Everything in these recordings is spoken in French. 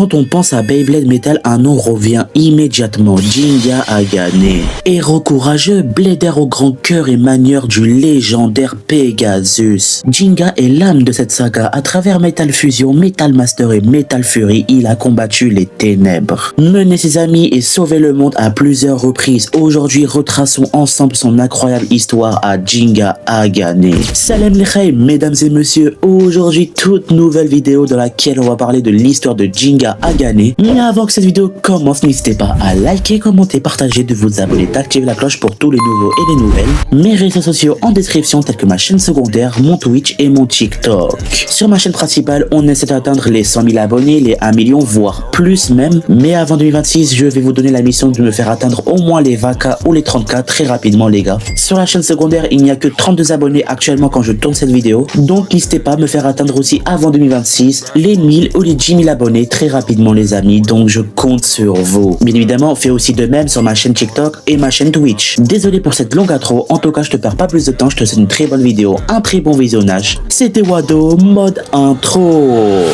Quand on pense à Beyblade Metal, un nom revient immédiatement, Jinga Agane. Héros courageux, blader au grand cœur et manieur du légendaire Pegasus. Jinga est l'âme de cette saga. À travers Metal Fusion, Metal Master et Metal Fury, il a combattu les ténèbres, mené ses amis et sauvé le monde à plusieurs reprises. Aujourd'hui, retraçons ensemble son incroyable histoire à Jinga Agane. Salam Lechaim, mesdames et messieurs, aujourd'hui toute nouvelle vidéo dans laquelle on va parler de l'histoire de Jinga Agane. Mais avant que cette vidéo commence, n'hésitez pas à liker, commenter, partager, de vous abonner, d'activer la cloche pour tous les nouveaux et les nouvelles. Mes réseaux sociaux en description tels que ma chaîne secondaire, mon Twitch et mon TikTok. Sur ma chaîne principale, on essaie d'atteindre les 100 000 abonnés, les 1 million, voire plus même. Mais avant 2026, je vais vous donner la mission de me faire atteindre au moins les 20K ou les 30K très rapidement les gars. Sur la chaîne secondaire, il n'y a que 32 abonnés actuellement quand je tourne cette vidéo. Donc n'hésitez pas à me faire atteindre aussi avant 2026 les 1000 ou les 10 000 abonnés très rapidement les amis. Donc je compte sur vous. Bien évidemment, fais aussi de même sur ma chaîne TikTok et ma chaîne Twitch. Désolé pour cette longue intro. En tout cas, je te perds pas plus de temps. Je te souhaite une très bonne vidéo, un très bon visionnage. C'était Wado, mode intro.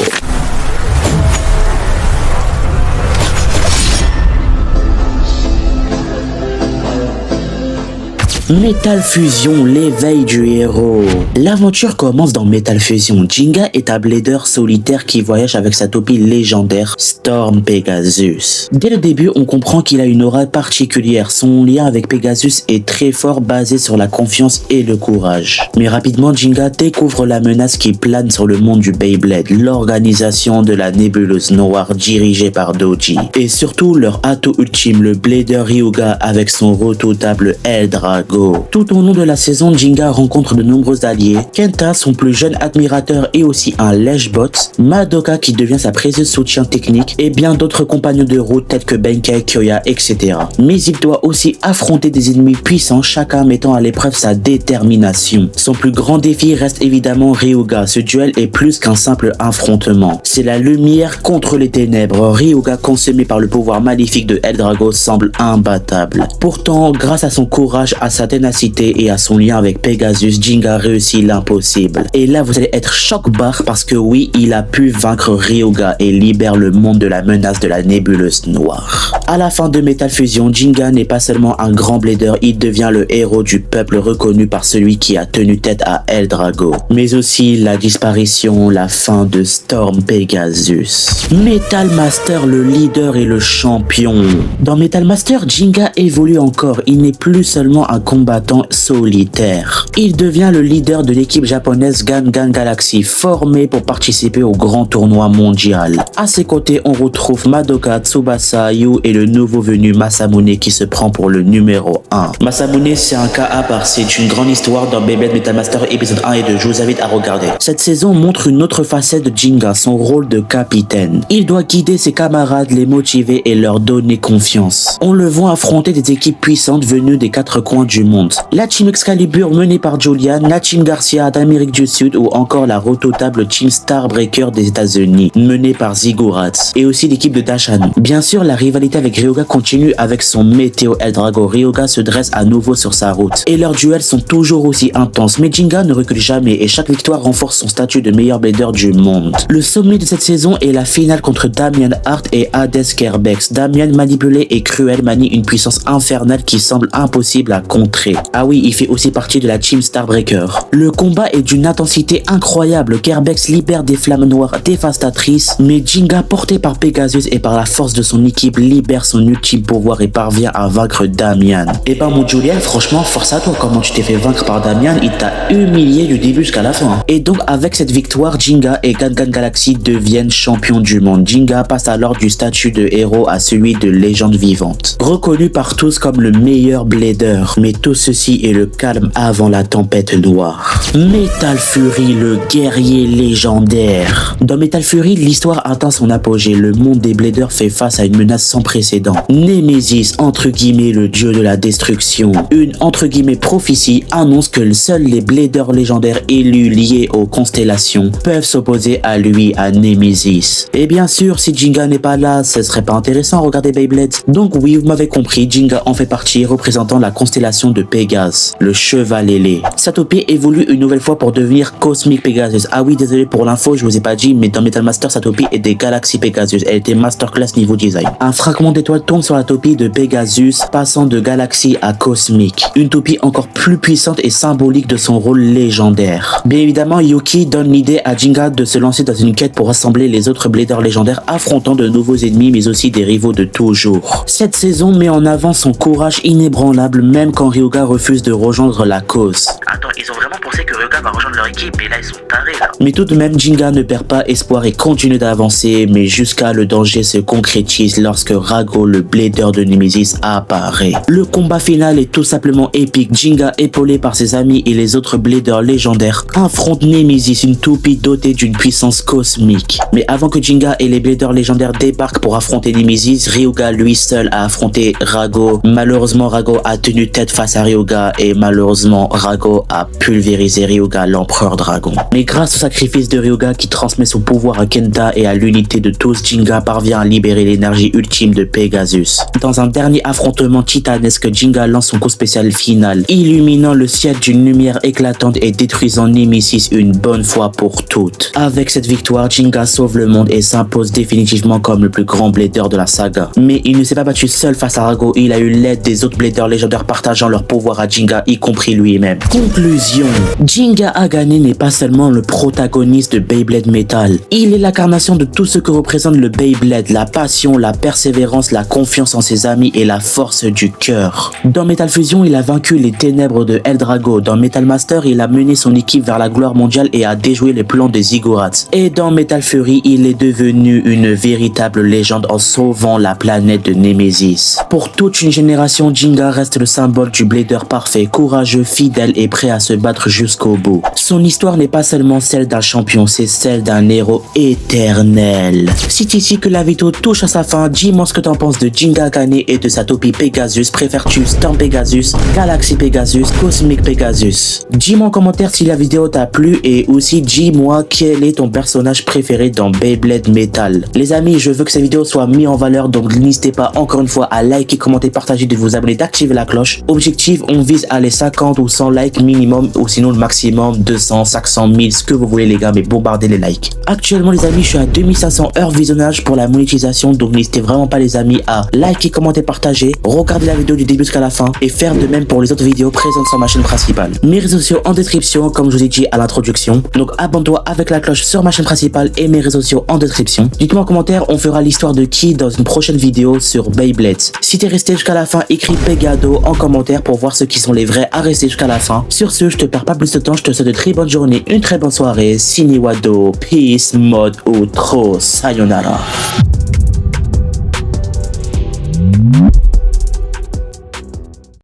Metal Fusion, l'éveil du héros. L'aventure commence dans Metal Fusion. Jinga est un blader solitaire qui voyage avec sa toupie légendaire Storm Pegasus. Dès le début, on comprend qu'il a une aura particulière. Son lien avec Pegasus est très fort, basé sur la confiance et le courage. Mais rapidement, Jinga découvre la menace qui plane sur le monde du Beyblade, l'organisation de la nébuleuse noire dirigée par Doji. Et surtout leur atout ultime, le blader Ryuga avec son redoutable Eldrago. Tout au long de la saison, Jinga rencontre de nombreux alliés, Kenta, son plus jeune admirateur et aussi un lèche-bot, Madoka qui devient sa précieuse soutien technique et bien d'autres compagnons de route tels que Benkei, Kyoya, etc. Mais il doit aussi affronter des ennemis puissants, chacun mettant à l'épreuve sa détermination. Son plus grand défi reste évidemment Ryuga. Ce duel est plus qu'un simple affrontement. C'est la lumière contre les ténèbres. Ryuga, consommé par le pouvoir maléfique de Eldrago, semble imbattable. Pourtant, grâce à son courage, à sa ténacité et à son lien avec Pegasus, Jinga réussit l'impossible. Et là, vous allez être choc-barre parce que oui, il a pu vaincre Ryuga et libère le monde de la menace de la nébuleuse noire. À la fin de Metal Fusion, Jinga n'est pas seulement un grand blader, il devient le héros du peuple reconnu par celui qui a tenu tête à Eldrago. Mais aussi la disparition, la fin de Storm Pegasus. Metal Master, le leader et le champion. Dans Metal Master, Jinga évolue encore. Il n'est plus seulement un combattant solitaire. Il devient le leader de l'équipe japonaise Gangan Galaxy, formée pour participer au grand tournoi mondial. À ses côtés, on retrouve Madoka, Tsubasa, Yu et le nouveau venu Masamune qui se prend pour le numéro 1. Masamune, c'est un cas à part, c'est une grande histoire dans Beyblade Metal Master épisode 1 et 2, je vous invite à regarder. Cette saison montre une autre facette de Jinga, son rôle de capitaine. Il doit guider ses camarades, les motiver et leur donner confiance. On le voit affronter des équipes puissantes venues des quatre coins du monde. La Team Excalibur menée par Julian, la Team Garcia d'Amérique du Sud ou encore la redoutable Team Starbreaker des États-Unis menée par Ziggurat et aussi l'équipe de Dashan. Bien sûr, la rivalité avec Ryuga continue avec son Météo Eldrago. Ryuga se dresse à nouveau sur sa route et leurs duels sont toujours aussi intenses, mais Jinga ne recule jamais et chaque victoire renforce son statut de meilleur blader du monde. Le sommet de cette saison est la finale contre Damian Hart et Hades Kerbex. Damian, manipulé et cruel, manie une puissance infernale qui semble impossible à contrer. Ah oui, il fait aussi partie de la Team Starbreaker. Le combat est d'une intensité incroyable. Kerbex libère des flammes noires dévastatrices, mais Jinga, porté par Pegasus et par la force de son équipe, libère son ultime pouvoir et parvient à vaincre Damian. Et ben mon Julian, franchement, force à toi. Comment tu t'es fait vaincre par Damian? Il t'a humilié du début jusqu'à la fin. Et donc avec cette victoire, Jinga et Gangan Galaxy deviennent champions du monde. Jinga passe alors du statut de héros à celui de légende vivante, reconnu par tous comme le meilleur blader. Mais tout ceci est le calme avant la tempête noire. Metal Fury, le guerrier légendaire. Dans Metal Fury, l'histoire atteint son apogée. Le monde des bladers fait face à une menace sans précédent. Némésis, entre guillemets, le dieu de la destruction. Une, entre guillemets, prophétie annonce que seuls les bladers légendaires élus liés aux constellations peuvent s'opposer à lui, à Némésis. Et bien sûr, si Jinga n'est pas là, ce serait pas intéressant à regarder Beyblade. Donc oui, vous m'avez compris, Jinga en fait partie, représentant la constellation de Pégase, le cheval ailé. Satopi évolue une nouvelle fois pour devenir Cosmic Pegasus. Ah oui, désolé pour l'info, je vous ai pas dit, mais dans Metal Master, Satopi est des Galaxy Pegasus. Elle était masterclass niveau design. Un fragment d'étoile tombe sur la toupie de Pegasus, passant de Galaxy à Cosmic. Une toupie encore plus puissante et symbolique de son rôle légendaire. Bien évidemment, Yuki donne l'idée à Jinga de se lancer dans une quête pour rassembler les autres bladers légendaires affrontant de nouveaux ennemis mais aussi des rivaux de toujours. Cette saison met en avant son courage inébranlable même quand Ryuga refuse de rejoindre la cause. Attends, ils ont vraiment pensé que Ryuga va rejoindre leur équipe et là ils sont tarés là. Mais tout de même, Jinga ne perd pas espoir et continue d'avancer, mais jusqu'à le danger se concrétise lorsque Rago, le blader de Nemesis, apparaît. Le combat final est tout simplement épique. Jinga, épaulé par ses amis et les autres bladers légendaires, affronte Nemesis, une toupie dotée d'une puissance cosmique. Mais avant que Jinga et les bladers légendaires débarquent pour affronter Nemesis, Ryuga lui seul a affronté Rago. Malheureusement, Rago a tenu tête face à Ryuga et malheureusement, Rago a pulvérisé Ryuga, l'empereur dragon. Mais grâce au sacrifice de Ryuga qui transmet son pouvoir à Kenta et à l'unité de tous, Jinga parvient à libérer l'énergie ultime de Pegasus. Dans un dernier affrontement titanesque, Jinga lance son coup spécial final, illuminant le ciel d'une lumière éclatante et détruisant Nemesis une bonne fois pour toutes. Avec cette victoire, Jinga sauve le monde et s'impose définitivement comme le plus grand blader de la saga. Mais il ne s'est pas battu seul face à Rago, il a eu l'aide des autres bladers légendaires partageant leur pouvoir à Jinga, y compris lui-même. Conclusion, Jinga Hagane n'est pas seulement le protagoniste de Beyblade Metal, il est l'incarnation de tout ce que représente le Beyblade, la passion, la persévérance, la confiance en ses amis et la force du cœur. Dans Metal Fusion, il a vaincu les ténèbres de Eldrago. Dans Metal Master, il a mené son équipe vers la gloire mondiale et a déjoué les plans des Ziggurats. Et dans Metal Fury, il est devenu une véritable légende en sauvant la planète de Nemesis. Pour toute une génération, Jinga reste le symbole du blader parfait, courageux, fidèle et prêt à se battre jusqu'au bout. Son histoire n'est pas seulement celle d'un champion, c'est celle d'un héros éternel. C'est ici que la vidéo touche à sa fin. Dis-moi ce que t'en penses de Jinga Hagane et de sa toupie Pegasus. Préfères-tu Storm Pegasus, Galaxy Pegasus, Cosmic Pegasus? Dis-moi en commentaire si la vidéo t'a plu et aussi dis-moi quel est ton personnage préféré dans Beyblade Metal. Les amis, je veux que cette vidéo soit mise en valeur, donc n'hésitez pas encore une fois à liker, commenter, partager, de vous abonner, d'activer la cloche. Objectif, on vise à les 50 ou 100 likes minimum, ou sinon le maximum 200, 500, 1000, ce que vous voulez les gars, mais bombardez les likes. Actuellement les amis, je suis à 2500 heures visionnage pour la monétisation, donc n'hésitez vraiment pas les amis à liker, commenter, partager, regarder la vidéo du début jusqu'à la fin et faire de même pour les autres vidéos présentes sur ma chaîne principale. Mes réseaux sociaux en description, comme je vous ai dit à l'introduction, donc abonne-toi avec la cloche sur ma chaîne principale et mes réseaux sociaux en description. Dites-moi en commentaire, on fera l'histoire de qui dans une prochaine vidéo sur Beyblade. Si t'es resté jusqu'à la fin, écris Pegado en commentaire pour voir ceux qui sont les vrais à rester jusqu'à la fin. Sur ce, je te perds pas plus de temps, je te souhaite de très bonne journée, une très bonne soirée, Siniwado, peace, mode outro, sayonara.